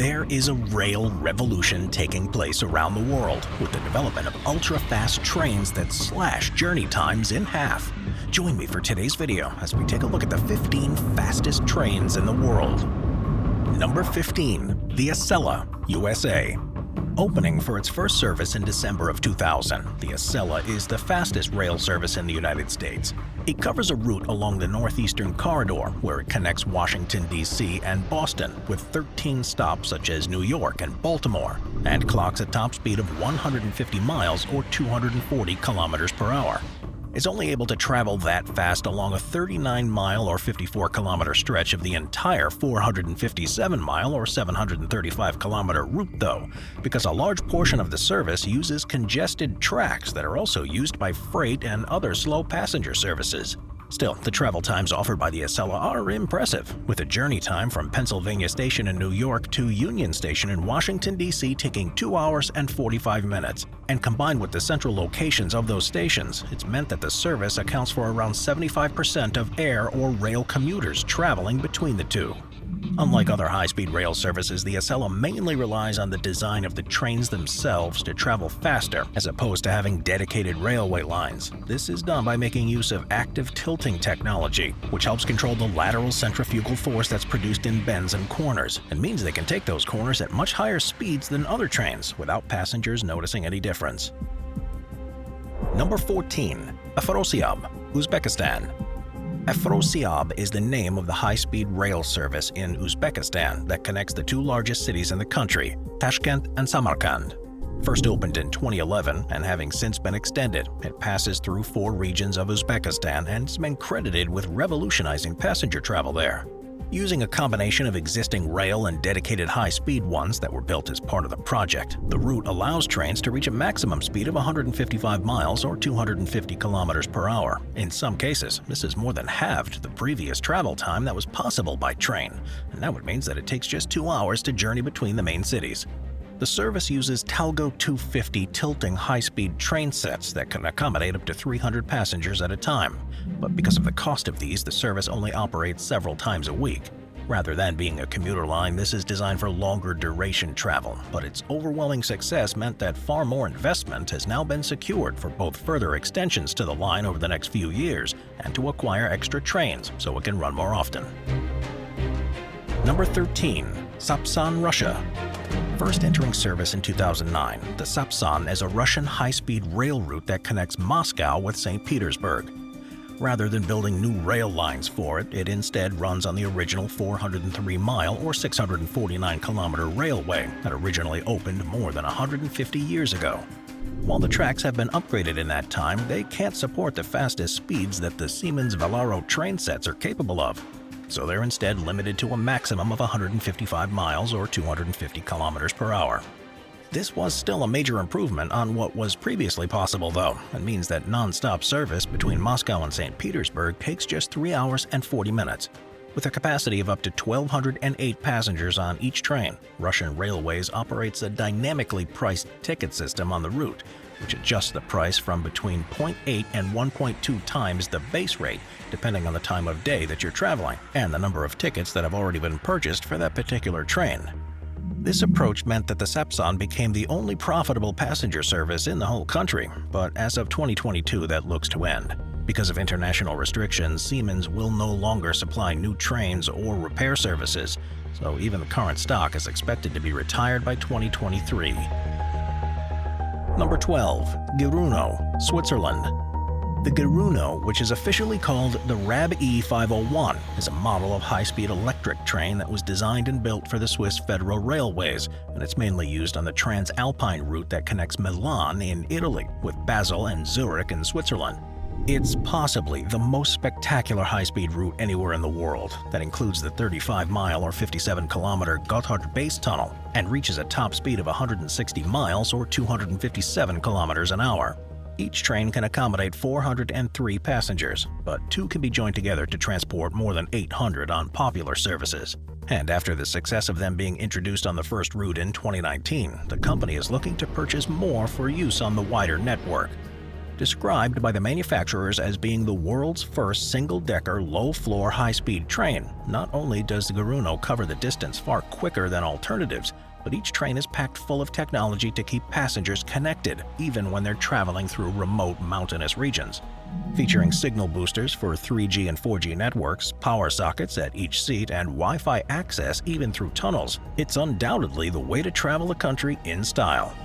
There is a rail revolution taking place around the world with the development of ultra-fast trains that slash journey times in half. Join me for today's video as we take a look at the 15 fastest trains in the world. Number 15. The Acela USA. Opening for its first service in December of 2000, the Acela is the fastest rail service in the United States. It covers a route along the Northeastern Corridor where it connects Washington, D.C. and Boston with 13 stops such as New York and Baltimore, and clocks a top speed of 150 miles or 240 kilometers per hour. It's only able to travel that fast along a 39-mile or 54-kilometer stretch of the entire 457-mile or 735-kilometer route, though, because a large portion of the service uses congested tracks that are also used by freight and other slow passenger services. Still, the travel times offered by the Acela are impressive, with a journey time from Pennsylvania Station in New York to Union Station in Washington, D.C. taking 2 hours and 45 minutes. And combined with the central locations of those stations, it's meant that the service accounts for around 75% of air or rail commuters traveling between the two. Unlike other high-speed rail services, the Acela mainly relies on the design of the trains themselves to travel faster, as opposed to having dedicated railway lines. This is done by making use of active tilting technology, which helps control the lateral centrifugal force that's produced in bends and corners, and means they can take those corners at much higher speeds than other trains without passengers noticing any difference. Number 14. Afrosiyab, Uzbekistan. Afrosiyab is the name of the high-speed rail service in Uzbekistan that connects the two largest cities in the country, Tashkent and Samarkand. First opened in 2011 and having since been extended, it passes through 4 regions of Uzbekistan and has been credited with revolutionizing passenger travel there. Using a combination of existing rail and dedicated high-speed ones that were built as part of the project, the route allows trains to reach a maximum speed of 155 miles or 250 kilometers per hour. In some cases, this is more than halved the previous travel time that was possible by train, and that would mean that it takes just 2 hours to journey between the main cities. The service uses Talgo 250 tilting high-speed train sets that can accommodate up to 300 passengers at a time. But because of the cost of these, the service only operates several times a week. Rather than being a commuter line, this is designed for longer duration travel, but its overwhelming success meant that far more investment has now been secured for both further extensions to the line over the next few years and to acquire extra trains so it can run more often. Number 13. Sapsan, Russia. First entering service in 2009, the Sapsan is a Russian high-speed rail route that connects Moscow with St. Petersburg. Rather than building new rail lines for it, it instead runs on the original 403-mile or 649-kilometer railway that originally opened more than 150 years ago. While the tracks have been upgraded in that time, they can't support the fastest speeds that the Siemens Velaro train sets are capable of. So they're instead limited to a maximum of 155 miles or 250 kilometers per hour. This was still a major improvement on what was previously possible, though, and means that non-stop service between Moscow and St. Petersburg takes just 3 hours and 40 minutes. With a capacity of up to 1,208 passengers on each train, Russian Railways operates a dynamically priced ticket system on the route, which adjusts the price from between 0.8 and 1.2 times the base rate, depending on the time of day that you're traveling and the number of tickets that have already been purchased for that particular train. This approach meant that the Sapsan became the only profitable passenger service in the whole country, but as of 2022 that looks to end. Because of international restrictions, Siemens will no longer supply new trains or repair services, so even the current stock is expected to be retired by 2023. Number 12. Giruno, Switzerland. The Giruno, which is officially called the RAB E501, is a model of high-speed electric train that was designed and built for the Swiss Federal Railways, and it's mainly used on the Transalpine route that connects Milan in Italy with Basel and Zurich in Switzerland. It's possibly the most spectacular high-speed route anywhere in the world that includes the 35-mile or 57-kilometer Gotthard Base Tunnel and reaches a top speed of 160 miles or 257 kilometers an hour. Each train can accommodate 403 passengers, but 2 can be joined together to transport more than 800 on popular services. And after the success of them being introduced on the first route in 2019, the company is looking to purchase more for use on the wider network. Described by the manufacturers as being the world's first single-decker, low-floor, high-speed train, not only does the Garuno cover the distance far quicker than alternatives, but each train is packed full of technology to keep passengers connected, even when they're traveling through remote mountainous regions. Featuring signal boosters for 3G and 4G networks, power sockets at each seat, and Wi-Fi access even through tunnels, it's undoubtedly the way to travel the country in style.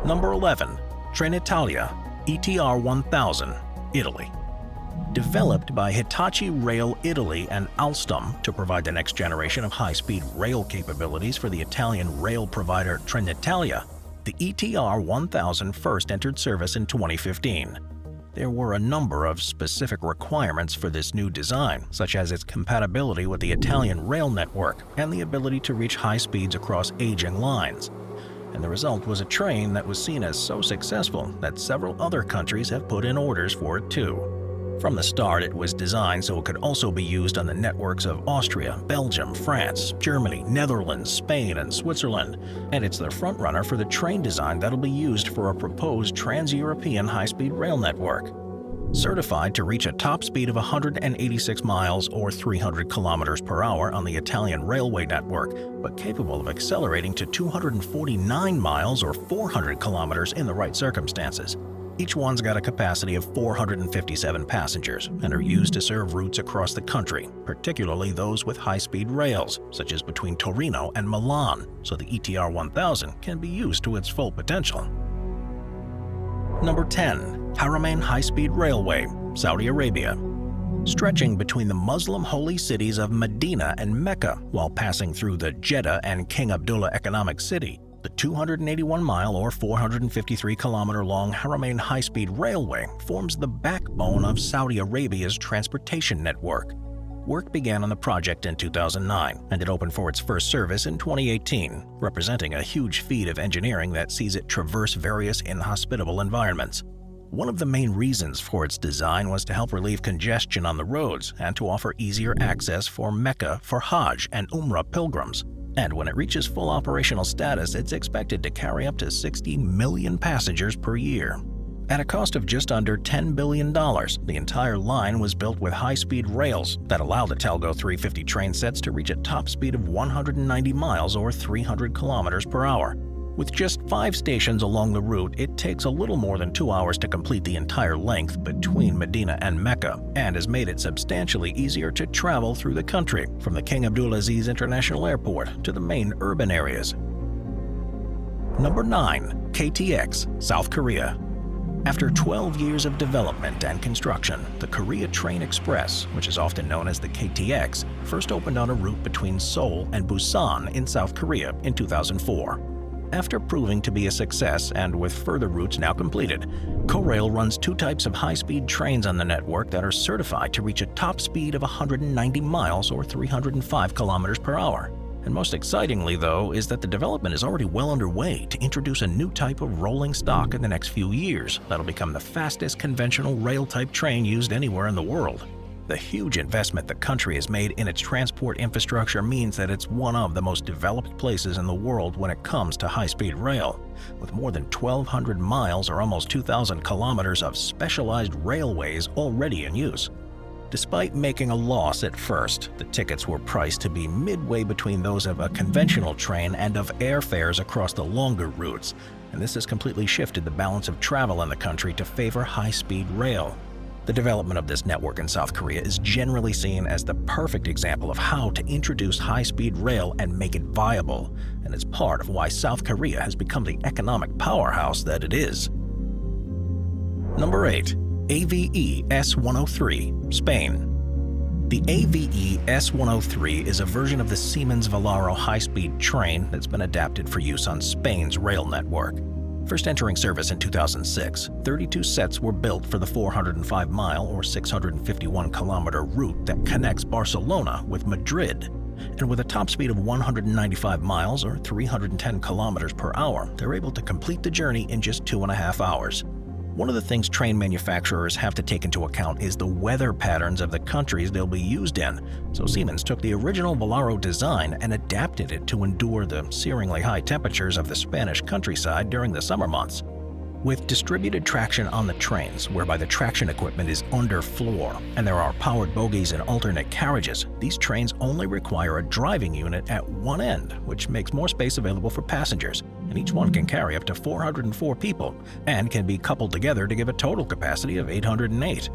Number 11. Trenitalia ETR 1000, Italy. Developed by Hitachi Rail Italy and Alstom to provide the next generation of high-speed rail capabilities for the Italian rail provider Trenitalia, the ETR 1000 first entered service in 2015. There were a number of specific requirements for this new design, such as its compatibility with the Italian rail network and the ability to reach high speeds across aging lines. And the result was a train that was seen as so successful that several other countries have put in orders for it too. From the start, it was designed so it could also be used on the networks of Austria, Belgium, France, Germany, Netherlands, Spain, and Switzerland, and it's the frontrunner for the train design that'll be used for a proposed trans-European high-speed rail network. Certified to reach a top speed of 186 miles or 300 kilometers per hour on the Italian railway network, but capable of accelerating to 249 miles or 400 kilometers in the right circumstances. Each one's got a capacity of 457 passengers and are used to serve routes across the country, particularly those with high-speed rails, such as between Torino and Milan, so the ETR 1000 can be used to its full potential. Number 10. Haramain High-Speed Railway, Saudi Arabia. Stretching between the Muslim holy cities of Medina and Mecca while passing through the Jeddah and King Abdullah Economic City, the 281-mile or 453-kilometer-long Haramain High-Speed Railway forms the backbone of Saudi Arabia's transportation network. Work began on the project in 2009, and it opened for its first service in 2018, representing a huge feat of engineering that sees it traverse various inhospitable environments. One of the main reasons for its design was to help relieve congestion on the roads and to offer easier access for Mecca for Hajj and Umrah pilgrims. And when it reaches full operational status, it's expected to carry up to 60 million passengers per year. At a cost of just under $10 billion, the entire line was built with high-speed rails that allow the Talgo 350 train sets to reach a top speed of 190 miles or 300 kilometers per hour. With just 5 stations along the route, it takes a little more than 2 hours to complete the entire length between Medina and Mecca, and has made it substantially easier to travel through the country, from the King Abdulaziz International Airport to the main urban areas. Number 9. KTX, South Korea. After 12 years of development and construction, the Korea Train Express, which is often known as the KTX, first opened on a route between Seoul and Busan in South Korea in 2004. After proving to be a success and with further routes now completed, Korail runs 2 types of high-speed trains on the network that are certified to reach a top speed of 190 miles or 305 kilometers per hour. And most excitingly, though, is that the development is already well underway to introduce a new type of rolling stock in the next few years that'll become the fastest conventional rail-type train used anywhere in the world. The huge investment the country has made in its transport infrastructure means that it's one of the most developed places in the world when it comes to high-speed rail, with more than 1,200 miles or almost 2,000 kilometers of specialized railways already in use. Despite making a loss at first, the tickets were priced to be midway between those of a conventional train and of airfares across the longer routes, and this has completely shifted the balance of travel in the country to favor high-speed rail. The development of this network in South Korea is generally seen as the perfect example of how to introduce high-speed rail and make it viable, and it's part of why South Korea has become the economic powerhouse that it is. Number 8. AVE S103, Spain. The AVE S103 is a version of the Siemens Velaro high-speed train that's been adapted for use on Spain's rail network. First entering service in 2006, 32 sets were built for the 405-mile or 651-kilometer route that connects Barcelona with Madrid. And with a top speed of 195 miles or 310 kilometers per hour, they're able to complete the journey in just 2.5 hours. One of the things train manufacturers have to take into account is the weather patterns of the countries they'll be used in, so Siemens took the original Velaro design and adapted it to endure the searingly high temperatures of the Spanish countryside during the summer months. With distributed traction on the trains, whereby the traction equipment is underfloor, and there are powered bogies and alternate carriages, these trains only require a driving unit at one end, which makes more space available for passengers, and each one can carry up to 404 people, and can be coupled together to give a total capacity of 808.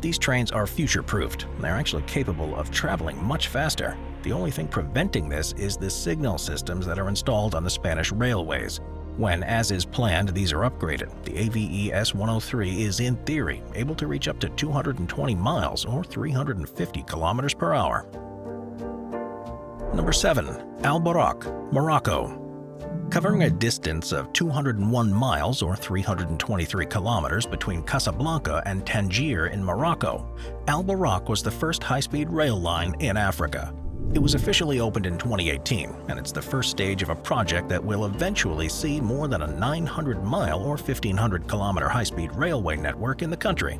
These trains are future-proofed, and they're actually capable of traveling much faster. The only thing preventing this is the signal systems that are installed on the Spanish railways. When, as is planned, these are upgraded, the AVE S103 is, in theory, able to reach up to 220 miles or 350 kilometers per hour. Number 7. Alborok, Morocco. Covering a distance of 201 miles or 323 kilometers between Casablanca and Tangier in Morocco, Alborok was the first high-speed rail line in Africa. It was officially opened in 2018, and it's the first stage of a project that will eventually see more than a 900-mile or 1,500-kilometer high-speed railway network in the country.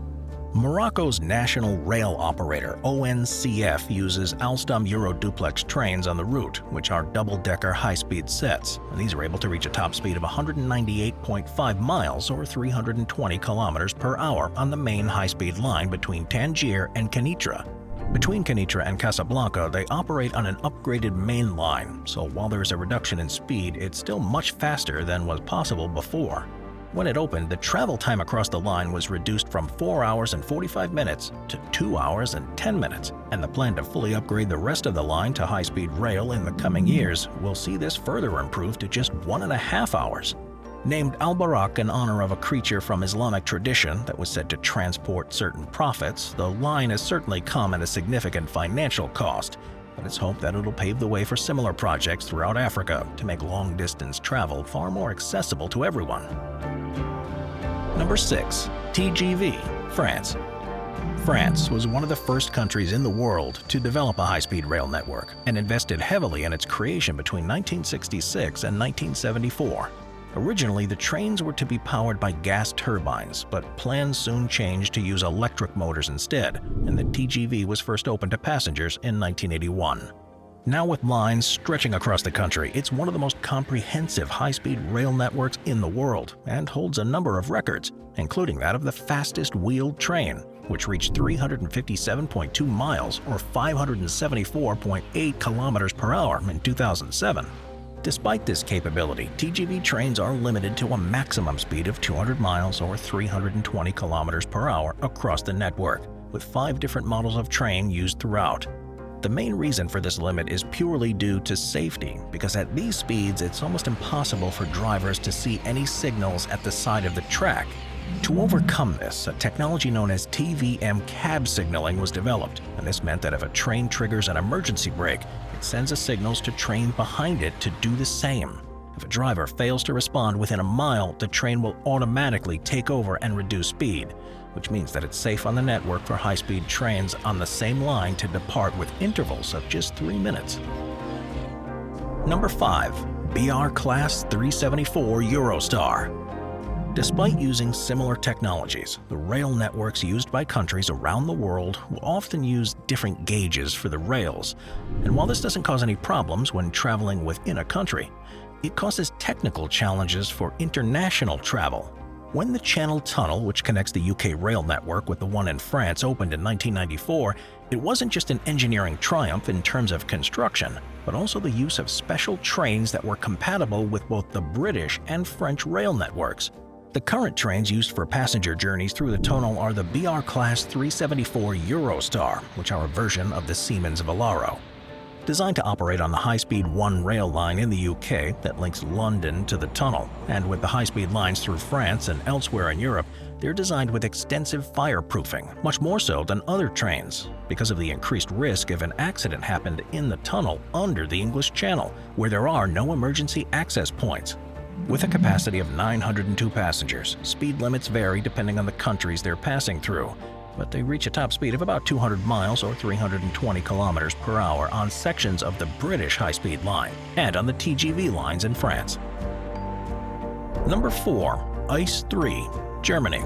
Morocco's national rail operator, ONCF, uses Alstom Euroduplex trains on the route, which are double-decker high-speed sets, and these are able to reach a top speed of 198.5 miles or 320 kilometers per hour on the main high-speed line between Tangier and Kenitra. Between Kenitra and Casablanca, they operate on an upgraded main line, so while there is a reduction in speed, it's still much faster than was possible before. When it opened, the travel time across the line was reduced from 4 hours and 45 minutes to 2 hours and 10 minutes, and the plan to fully upgrade the rest of the line to high-speed rail in the coming years will see this further improved to just 1.5 hours. Named Alborok in honor of a creature from Islamic tradition that was said to transport certain prophets, the line has certainly come at a significant financial cost, but it's hoped that it'll pave the way for similar projects throughout Africa to make long-distance travel far more accessible to everyone. Number 6. TGV France. France was one of the first countries in the world to develop a high-speed rail network and invested heavily in its creation between 1966 and 1974. Originally, the trains were to be powered by gas turbines, but plans soon changed to use electric motors instead, and the TGV was first opened to passengers in 1981. Now with lines stretching across the country, it's one of the most comprehensive high-speed rail networks in the world and holds a number of records, including that of the fastest wheeled train, which reached 357.2 miles or 574.8 kilometers per hour in 2007. Despite this capability, TGV trains are limited to a maximum speed of 200 miles or 320 kilometers per hour across the network, with 5 different models of train used throughout. The main reason for this limit is purely due to safety, because at these speeds it's almost impossible for drivers to see any signals at the side of the track. To overcome this, a technology known as TVM cab signaling was developed, and this meant that if a train triggers an emergency brake, it sends a signal to trains behind it to do the same. If a driver fails to respond within a mile, the train will automatically take over and reduce speed, which means that it's safe on the network for high-speed trains on the same line to depart with intervals of just 3 minutes. Number 5. BR Class 374 Eurostar. Despite using similar technologies, the rail networks used by countries around the world will often use different gauges for the rails. And while this doesn't cause any problems when traveling within a country, it causes technical challenges for international travel. When the Channel Tunnel, which connects the UK rail network with the one in France, opened in 1994, it wasn't just an engineering triumph in terms of construction, but also the use of special trains that were compatible with both the British and French rail networks. The current trains used for passenger journeys through the tunnel are the BR Class 374 Eurostar, which are a version of the Siemens Velaro. Designed to operate on the high-speed One rail line in the UK that links London to the tunnel, and with the high-speed lines through France and elsewhere in Europe, they're designed with extensive fireproofing, much more so than other trains, because of the increased risk if an accident happened in the tunnel under the English Channel, where there are no emergency access points. With a capacity of 902 passengers, speed limits vary depending on the countries they're passing through, but they reach a top speed of about 200 miles or 320 kilometers per hour on sections of the British high-speed line and on the TGV lines in France. Number 4. ICE 3, Germany.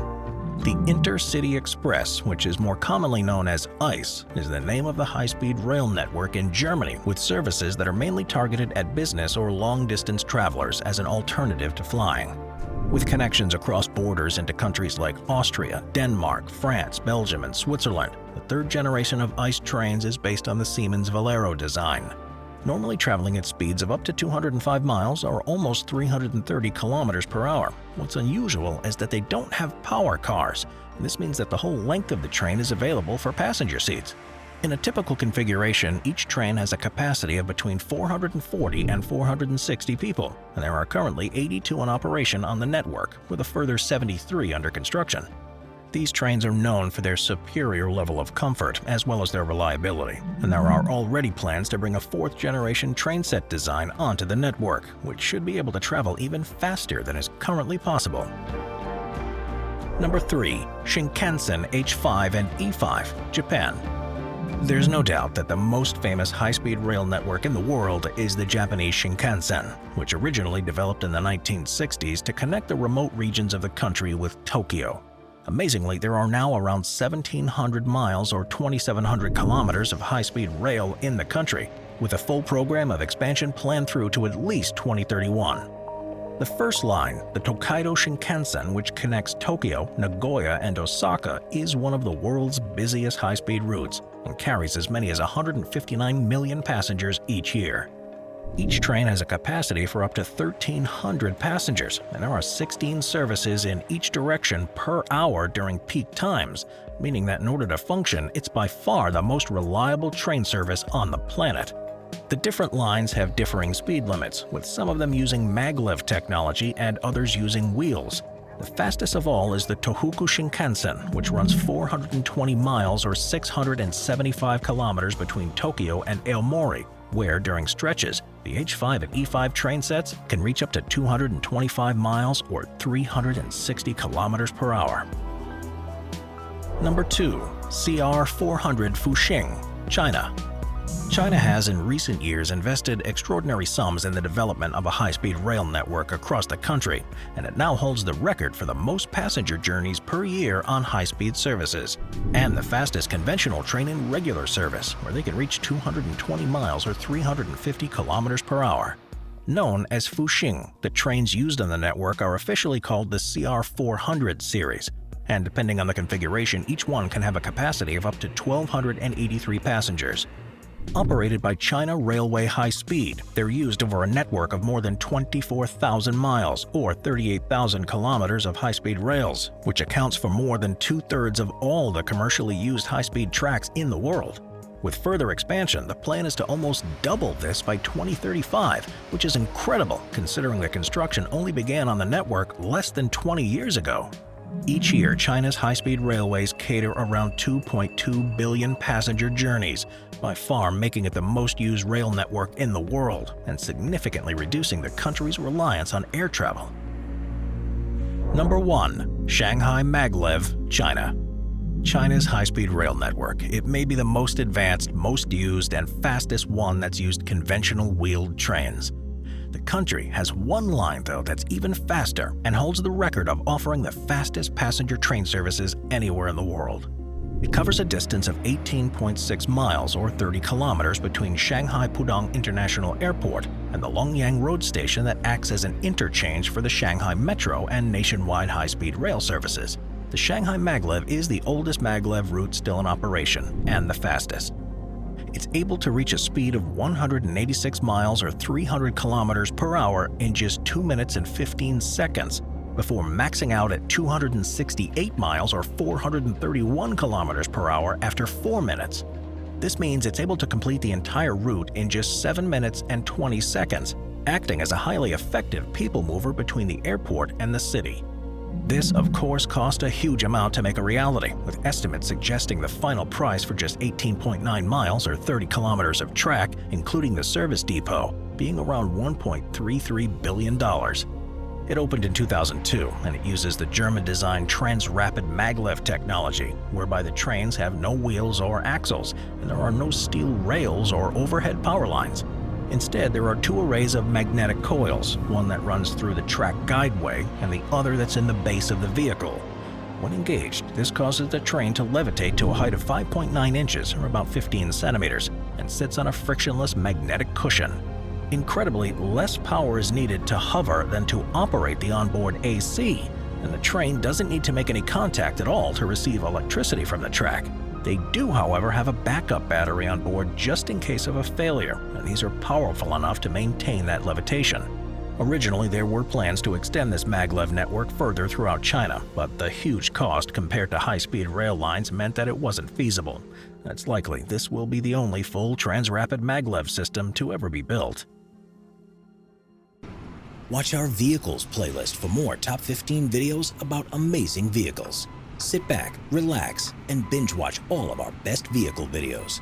The Intercity Express, which is more commonly known as ICE, is the name of the high-speed rail network in Germany with services that are mainly targeted at business or long-distance travelers as an alternative to flying. With connections across borders into countries like Austria, Denmark, France, Belgium, and Switzerland, the third generation of ICE trains is based on the Siemens Valero design. Normally traveling at speeds of up to 205 miles or almost 330 kilometers per hour. What's unusual is that they don't have power cars. This means that the whole length of the train is available for passenger seats. In a typical configuration, each train has a capacity of between 440 and 460 people, and there are currently 82 in operation on the network, with a further 73 under construction. These trains are known for their superior level of comfort as well as their reliability, and there are already plans to bring a fourth-generation train set design onto the network, which should be able to travel even faster than is currently possible. Number 3. Shinkansen H5 and E5, Japan. There's no doubt that the most famous high-speed rail network in the world is the Japanese Shinkansen, which originally developed in the 1960s to connect the remote regions of the country with Tokyo. Amazingly, there are now around 1,700 miles or 2,700 kilometers of high-speed rail in the country, with a full program of expansion planned through to at least 2031. The first line, the Tokaido Shinkansen, which connects Tokyo, Nagoya, and Osaka, is one of the world's busiest high-speed routes and carries as many as 159 million passengers each year. Each train has a capacity for up to 1,300 passengers, and there are 16 services in each direction per hour during peak times, meaning that in order to function, it's by far the most reliable train service on the planet. The different lines have differing speed limits, with some of them using Maglev technology and others using wheels. The fastest of all is the Tohoku Shinkansen, which runs 420 miles or 675 kilometers between Tokyo and Aomori, where during stretches, the H5 and E5 train sets can reach up to 225 miles or 360 kilometers per hour. Number 2. CR400 Fushing, China. China has in recent years invested extraordinary sums in the development of a high-speed rail network across the country, and it now holds the record for the most passenger journeys per year on high-speed services, and the fastest conventional train in regular service, where they can reach 220 miles or 350 kilometers per hour. Known as Fushing, the trains used on the network are officially called the CR400 series, and depending on the configuration, each one can have a capacity of up to 1,283 passengers. Operated by China Railway High Speed, they're used over a network of more than 24,000 miles or 38,000 kilometers of high-speed rails, which accounts for more than two-thirds of all the commercially used high-speed tracks in the world. With further expansion, the plan is to almost double this by 2035, which is incredible considering the construction only began on the network less than 20 years ago. Each year, China's high-speed railways cater around 2.2 billion passenger journeys, by far making it the most used rail network in the world and significantly reducing the country's reliance on air travel. Number 1. Shanghai Maglev, China. China's high-speed rail network. It may be the most advanced, most used, and fastest one that's used conventional wheeled trains. The country has one line, though, that's even faster and holds the record of offering the fastest passenger train services anywhere in the world. It covers a distance of 18.6 miles or 30 kilometers between Shanghai Pudong International Airport and the Longyang Road Station that acts as an interchange for the Shanghai Metro and nationwide high-speed rail services. The Shanghai Maglev is the oldest maglev route still in operation and the fastest. It's able to reach a speed of 186 miles or 300 kilometers per hour in just 2 minutes and 15 seconds, before maxing out at 268 miles or 431 kilometers per hour after 4 minutes. This means it's able to complete the entire route in just 7 minutes and 20 seconds, acting as a highly effective people mover between the airport and the city. This, of course, cost a huge amount to make a reality, with estimates suggesting the final price for just 18.9 miles or 30 kilometers of track, including the service depot, being around $1.33 billion. It opened in 2002, and it uses the German-designed Trans-Rapid Maglev technology, whereby the trains have no wheels or axles, and there are no steel rails or overhead power lines. Instead, there are 2 arrays of magnetic coils, one that runs through the track guideway and the other that's in the base of the vehicle. When engaged, this causes the train to levitate to a height of 5.9 inches or about 15 centimeters and sits on a frictionless magnetic cushion. Incredibly, less power is needed to hover than to operate the onboard AC, and the train doesn't need to make any contact at all to receive electricity from the track. They do, however, have a backup battery on board just in case of a failure, and these are powerful enough to maintain that levitation. Originally, there were plans to extend this maglev network further throughout China, but the huge cost compared to high-speed rail lines meant that it wasn't feasible. It's likely this will be the only full transrapid maglev system to ever be built. Watch our Vehicles playlist for more top 15 videos about amazing vehicles. Sit back, relax, and binge watch all of our best vehicle videos.